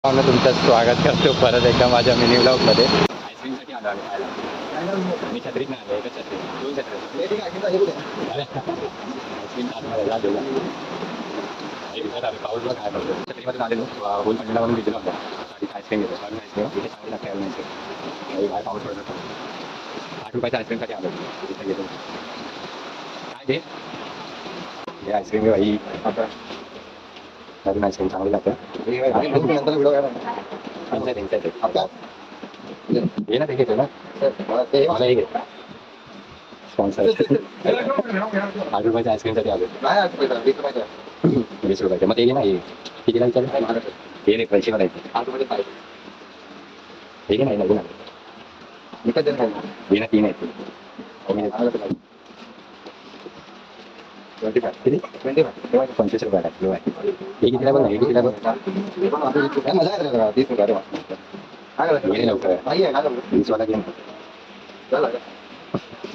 मी तुमचं स्वागत करतो परत एकदा माझ्या मिनी ब्लॉगमध्ये. आईस्क्रीमसाठी आलो आम्ही खायला. मी छत्रीत नाही आलो, एकच छत्री, दोन छत्री. अरे आईस्क्रीम आतमध्ये जा देऊ. आम्ही पाऊस बघ काय करतो. छत्रीमध्ये आलेलो होल पंडीला म्हणून भिजलो होतो. आईस्क्रीम घेतो, आम्ही आईस्क्रीम तिथे चांगली लागते. आईस्क्रीम बाहेर पाऊस पडत होतो. 8 रुपयाच्या आईस्क्रीमसाठी आलो तिथे घेतो. काय घे हे आईस्क्रीम घे बाई. नवीन आईस्क्रीम चांगली लागते. ये ना ते घेतो ना मला हे घे स्पॉन्सर. 8 रुपयाच्या आईस्क्रीमसाठी आलो. 20 रुपयाचे मग ते घे ना. हे कितीला विचार हे रे पैसे मला येते. 8 रुपये हे घे नाही नवीन घे ना 3 आहेत. 25 रुपयाला किलो आहे. हे कितीला पण हे कितीला पण मजा आहे. 30 रुपये लवकर 20 वाला घेऊन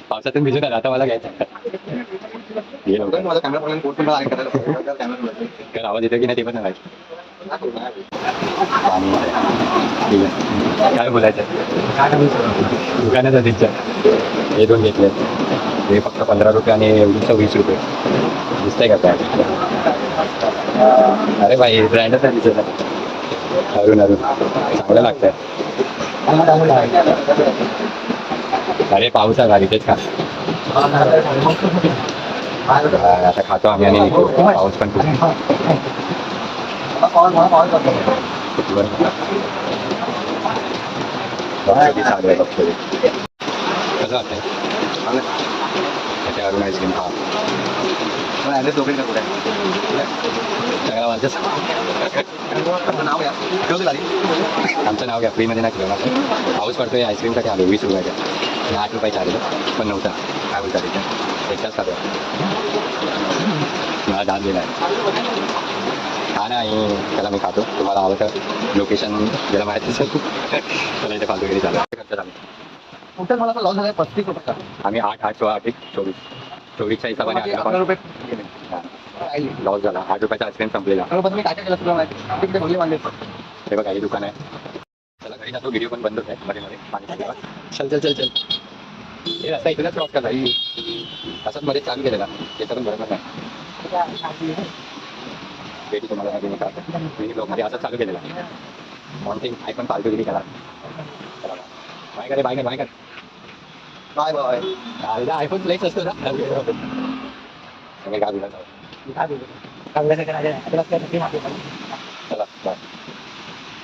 पावसातून भिजून आला आता मला घ्यायचं. हे लवकर आवाज येतो की नाही ते पण नाही. काय बोलायचं दुकानाचा तिच्या हे 2 घेतले. हे फक्त 15 रुपये आणि एवढीचं 20 रुपये दिसतंय का काय. अरे भाई ब्रँडच आहे तिचं. अरुण चांगलं लागतंय. अरे पाऊस आला तिथेच का आता खातो आम्ही आणि पाऊस पण कसं वाटतंय अरुण आईस्क्रीम खा. आमचं नाव घ्या फ्रीमध्ये नाही केलं. पाऊस पडतोय आईस्क्रीमसाठी आलो 20 रुपयाच्या आणि 8 रुपयाच्या आलेलं पण नव्हता. काय बोलता तिथे एकटाच खातो मला दाद दिला आहे. हा नाही त्याला मी खातो. तुम्हाला आवडतं लोकेशन ज्याला माहिती असेल त्याला इथे फालतू घरी चालू करतात. आम्ही मला लॉस झाला 35 रुपये. आम्ही 8, 8, 16, 24 24च्या हिशोबाने लॉस झाला. 8 रुपयाचा आईस्क्रीम संपलेला. हे बघा हे दुकान आहे. त्याला घरी जातो. व्हिडिओ पण बंद होत आहे मध्ये मध्ये पाणी. चल चल चल चल हे रस्ता इथूनच क्रॉस करता. असंच मध्ये चालू केलेला त्याचं पण बरोबर नाही. भेटी तुम्हाला मिनी ब्लॉगमध्ये असंच चालू केलेला. मॉन्टिंग आई पण फालतू गेली करा. बाय करे बाय कर बाय कर बाय बाय. आयफोन फ्लेक्स असतो ना सगळे गाडीला चला बाय.